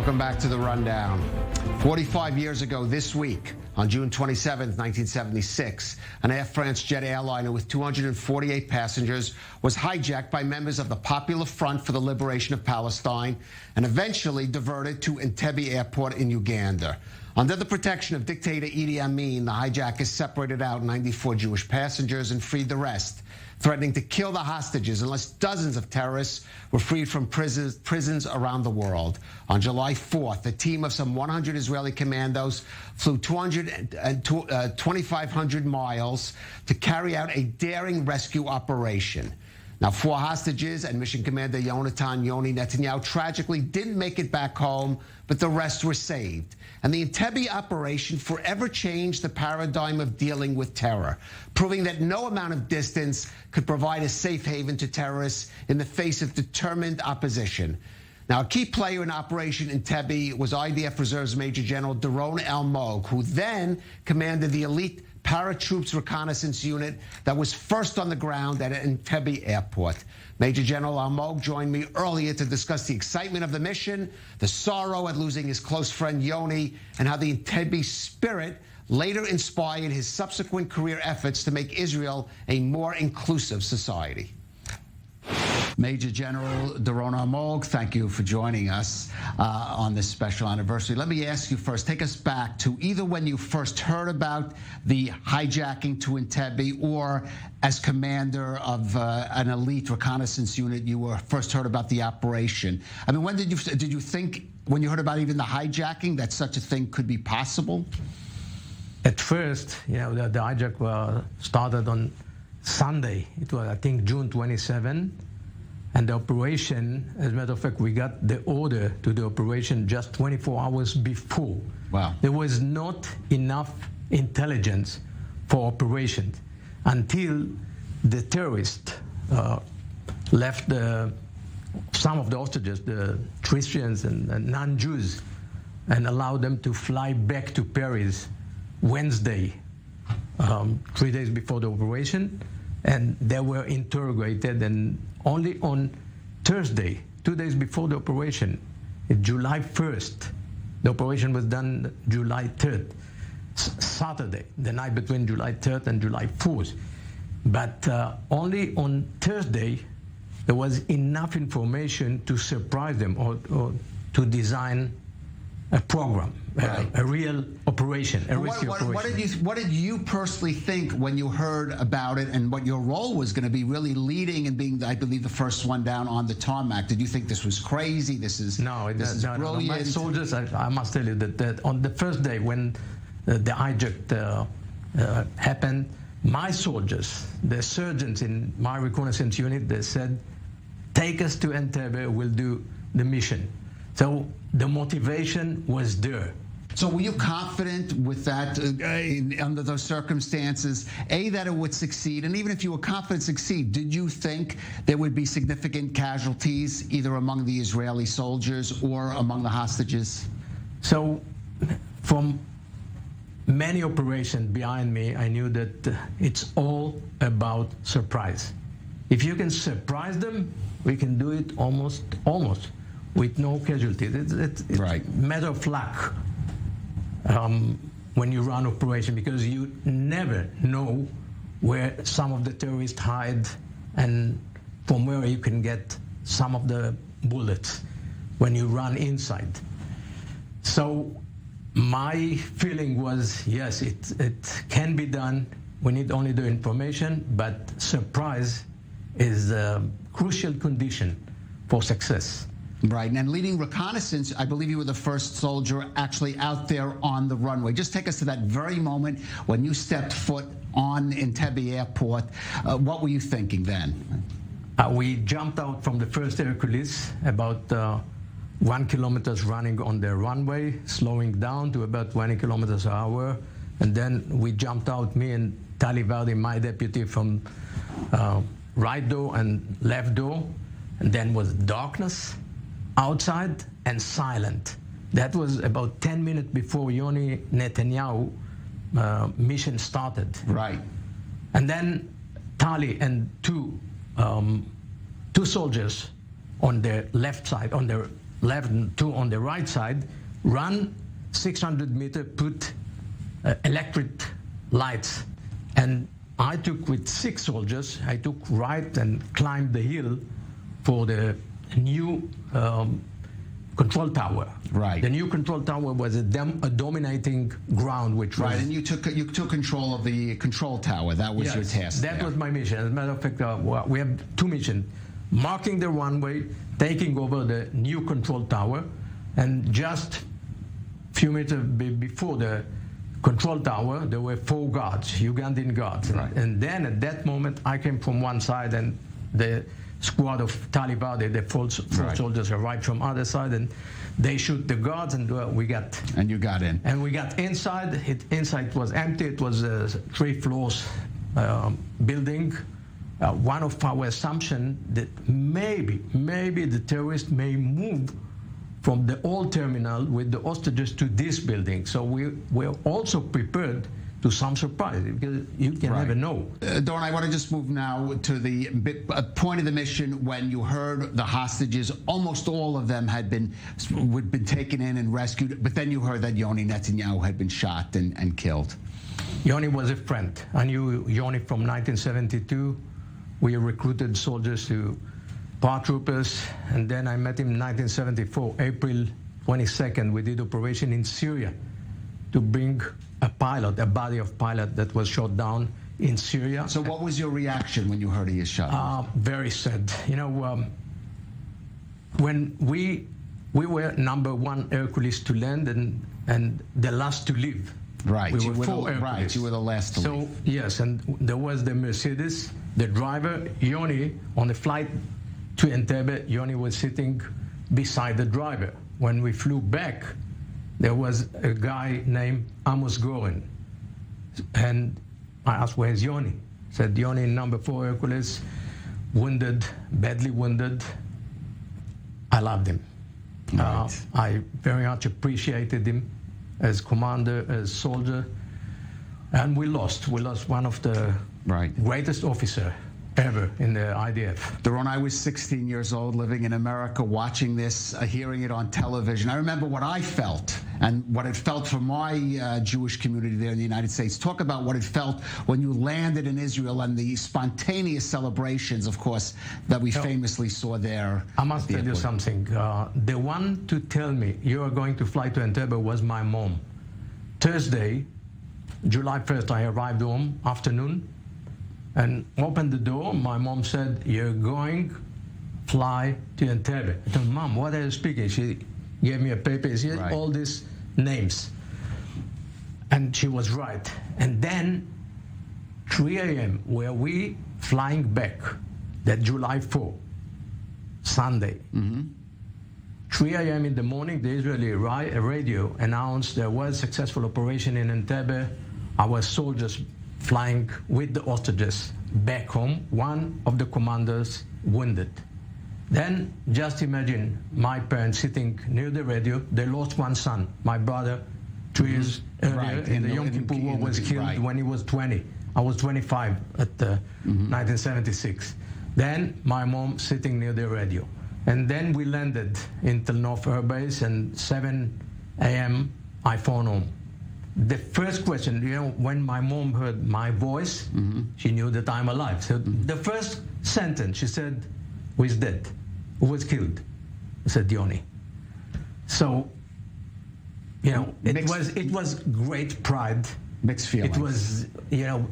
Welcome back to The Rundown. 45 years ago this week, on June 27, 1976, an Air France jet airliner with 248 passengers was hijacked by members of the Popular Front for the Liberation of Palestine and eventually diverted to Entebbe Airport in Uganda. Under the protection of dictator Idi Amin, the hijackers separated out 94 Jewish passengers and freed the rest, threatening to kill the hostages unless dozens of terrorists were freed from prisons around the world. On July 4th, a team of some 100 Israeli commandos flew 2,500 miles to carry out a daring rescue operation. Now, 4 hostages and Mission Commander Yonatan Yoni Netanyahu tragically didn't make it back home, but the rest were saved. And the Entebbe operation forever changed the paradigm of dealing with terror, proving that no amount of distance could provide a safe haven to terrorists in the face of determined opposition. Now, a key player in Operation Entebbe was IDF Reserves Major General Doron Almog, who then commanded the elite paratroops reconnaissance unit that was first on the ground at Entebbe Airport. Major General Almog joined me earlier to discuss the excitement of the mission, the sorrow at losing his close friend Yoni, and how the Entebbe spirit later inspired his subsequent career efforts to make Israel a more inclusive society. Major General Doron Almog, thank you for joining us on this special anniversary. Let me ask you first, take us back to either when you first heard about the hijacking to Entebbe or as commander of an elite reconnaissance unit, you were first heard about the operation. I mean, when did you think, when you heard about even the hijacking, that such a thing could be possible? At first, you know, the hijack started on Sunday. It was, I think, June 27. And the operation, as a matter of fact, we got the order to the operation just 24 hours before. Wow. There was not enough intelligence for operations until the terrorists left some of the hostages, the Christians and non-Jews, and allowed them to fly back to Paris Wednesday, 3 days before the operation. And they were interrogated, and only on Thursday, 2 days before the operation, July 1st, the operation was done July 3rd, Saturday, the night between July 3rd and July 4th. But only on Thursday, there was enough information to surprise them or to design a program, right. a real operation, a risky operation. What did you personally think when you heard about it and what your role was going to be, really leading and being, I believe, the first one down on the tarmac? Did you think this was crazy? This is brilliant? No. My soldiers, I must tell you that on the first day when the hijack happened, my soldiers, the surgeons in my reconnaissance unit, they said, take us to Entebbe, we'll do the mission. So the motivation was there. So were you confident with that under those circumstances, that it would succeed? And even if you were confident it succeed, did you think there would be significant casualties either among the Israeli soldiers or among the hostages? So from many operations behind me, I knew that it's all about surprise. If you can surprise them, we can do it almost with no casualties. It's right. A matter of luck when you run operation, because you never know where some of the terrorists hide and from where you can get some of the bullets when you run inside. So my feeling was, yes, it can be done. We need only the information, but surprise is a crucial condition for success. Right, and leading reconnaissance, I believe you were the first soldier actually out there on the runway. Just take us to that very moment when you stepped foot on Entebbe Airport. What were you thinking then? We jumped out from the first Hercules, about 1 kilometer running on the runway, slowing down to about 20 kilometers an hour. And then we jumped out, me and Tali Vardi, my deputy, from right door and left door. And then was darkness outside and silent. That was about 10 minutes before Yoni Netanyahu mission started. Right. And then Tali and two soldiers on the left side, on the left and two on the right side, run 600 meters, put electric lights. And I took with 6 soldiers, I took right and climbed the hill for the new control tower. Right. The new control tower was a dominating ground, which was... Right, and you took control of the control tower. That was your task. That was my mission. As a matter of fact, we have 2 missions. Marking the runway, taking over the new control tower, and just a few meters before the control tower, there were 4 guards, Ugandan guards. Right. And then at that moment, I came from one side, and the squad of Taliban, the 4 soldiers arrived from other side, and they shoot the guards, and we got... And you got in. And we got inside. Inside was empty. It was a 3 floors building. One of our assumptions that maybe the terrorists may move from the old terminal with the hostages to this building. So we were also prepared to some surprise, because you can never know. Doron, I want to just move now to the point of the mission when you heard the hostages. Almost all of them had been taken in and rescued, but then you heard that Yoni Netanyahu had been shot and killed. Yoni was a friend. I knew Yoni from 1972. We recruited soldiers to paratroopers, and then I met him in 1974, April 22nd. We did operation in Syria to bring a body of pilot that was shot down in Syria. So what was your reaction when you heard he is shot? Very sad. You know, when we were #1 Hercules to land and the last to leave. Right. We were 4 Hercules. Right. You were the last to leave. So yes, and there was the Mercedes, the driver, Yoni, on the flight to Entebbe. Yoni was sitting beside the driver. When we flew back, there was a guy named Amos Goren. And I asked, where's Yoni? He said, Yoni, #4 Hercules, wounded, badly wounded. I loved him. Right. I very much appreciated him as commander, as soldier. And we lost. We lost one of the greatest officer ever in the IDF. Doron, I was 16 years old, living in America, watching this, hearing it on television. I remember what I felt and what it felt for my Jewish community there in the United States. Talk about what it felt when you landed in Israel and the spontaneous celebrations, of course, that we famously saw there. I must tell you something. The one to tell me you are going to fly to Entebbe was my mom. Thursday, July 1st, I arrived home, afternoon, and opened the door. My mom said, you're going fly to Entebbe. I told Mom, what are you speaking? She gave me a paper. She had all these names. And she was right. And then 3 a.m. were we flying back, that July 4, Sunday. 3 a.m. in the morning, the Israeli radio announced there was successful operation in Entebbe. Our soldiers flying with the hostages back home, one of the commanders wounded. Then just imagine my parents sitting near the radio. They lost one son, my brother, 2 years earlier in the Yom Kippur War, was killed when he was 20. I was 25 at 1976. Then my mom sitting near the radio. And then we landed in Tel Nof Air Base, and 7 a.m. I phoned home. The first question, you know, when my mom heard my voice, she knew that I'm alive. So the first sentence, she said, who is dead? Who was killed? I said, Yoni. So, you know, it was great pride. Mixed feelings. It was, you know,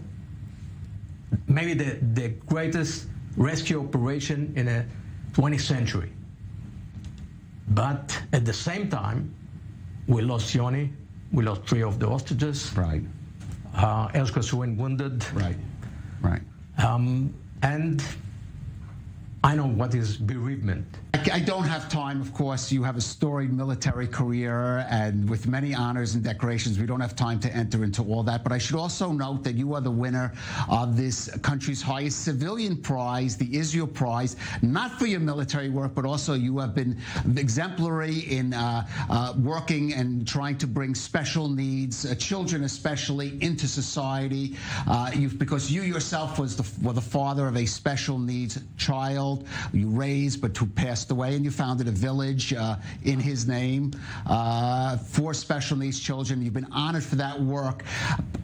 maybe the greatest rescue operation in the 20th century. But at the same time, we lost Yoni. We lost 3 of the hostages. Right. Elskos went wounded. Right. And I know what is bereavement. I don't have time, of course. You have a storied military career and with many honors and decorations. We don't have time to enter into all that. But I should also note that you are the winner of this country's highest civilian prize, the Israel Prize, not for your military work, but also you have been exemplary in working and trying to bring special needs, children especially, into society. Because you yourself were the father of a special needs child you raised, but who passed passed away, and you founded a village in his name for special needs children. You've been honored for that work.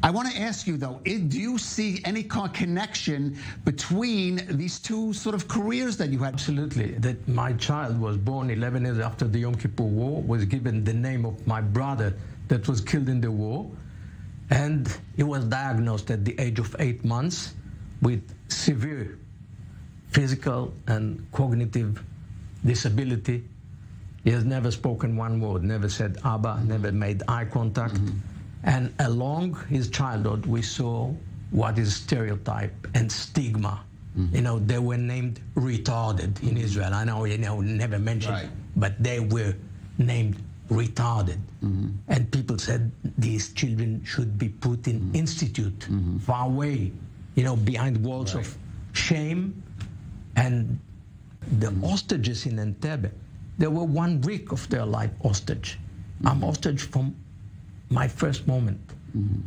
I want to ask you, though, do you see any kind of connection between these two sort of careers that you had? Absolutely. That my child was born 11 years after the Yom Kippur War, was given the name of my brother that was killed in the war, and he was diagnosed at the age of 8 months with severe physical and cognitive disability. He has never spoken one word, never said Abba, never made eye contact. And along his childhood, we saw what is stereotype and stigma. You know, they were named retarded in Israel. I know, never mentioned, but they were named retarded. And people said these children should be put in institute, far away, behind walls of shame. And the hostages in Entebbe, they were 1 week of their life hostage. I'm hostage from my first moment.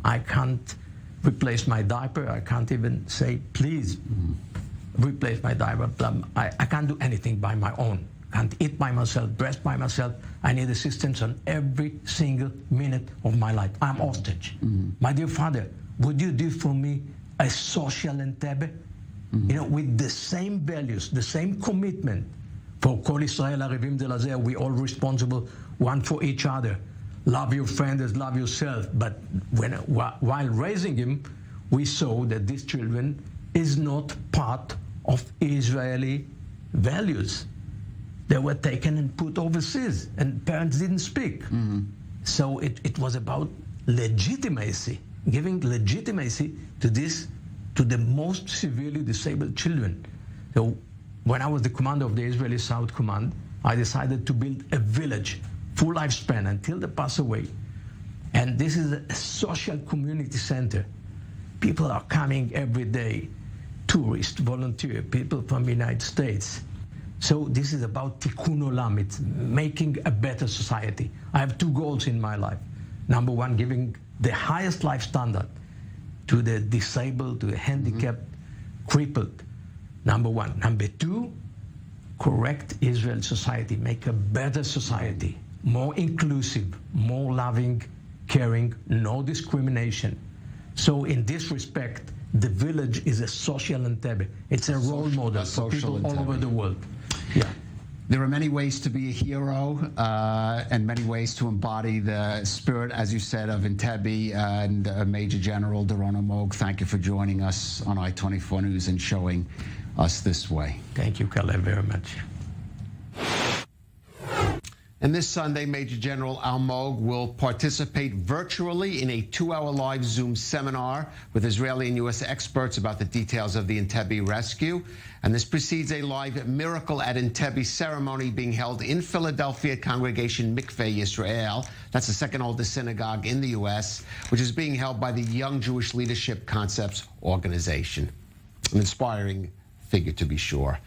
I can't replace my diaper. I can't even say, please replace my diaper. I can't do anything by my own. Can't eat by myself, dress by myself. I need assistance on every single minute of my life. I'm hostage. My dear father, would you do for me a social Entebbe? With the same values, the same commitment. For Kol Israel Arevim de Lazeh, we all responsible one for each other. Love your friend as love yourself. But while raising him, we saw that these children is not part of Israeli values. They were taken and put overseas, and parents didn't speak. So it was about legitimacy, giving legitimacy to the most severely disabled children. So when I was the commander of the Israeli South Command, I decided to build a village, full lifespan, until they pass away. And this is a social community center. People are coming every day, tourists, volunteers, people from the United States. So this is about tikkun olam. It's making a better society. I have 2 goals in my life. Number 1, giving the highest life standard to the disabled, to the handicapped, crippled. Number 1. Number 2, correct Israel society, make a better society, more inclusive, more loving, caring, no discrimination. So in this respect, the village is a social Entebbe. It's a role model for people all over the world. Yeah. There are many ways to be a hero and many ways to embody the spirit, as you said, of Entebbe. And Major General Doron Almog, thank you for joining us on i24 News and showing us this way. Thank you, Caleb, very much. And this Sunday, Major General Almog will participate virtually in a 2-hour live Zoom seminar with Israeli and U.S. experts about the details of the Entebbe rescue. And this precedes a live Miracle at Entebbe ceremony being held in Philadelphia at Congregation Mikveh Yisrael. That's the second oldest synagogue in the U.S., which is being held by the Young Jewish Leadership Concepts Organization. An inspiring figure, to be sure.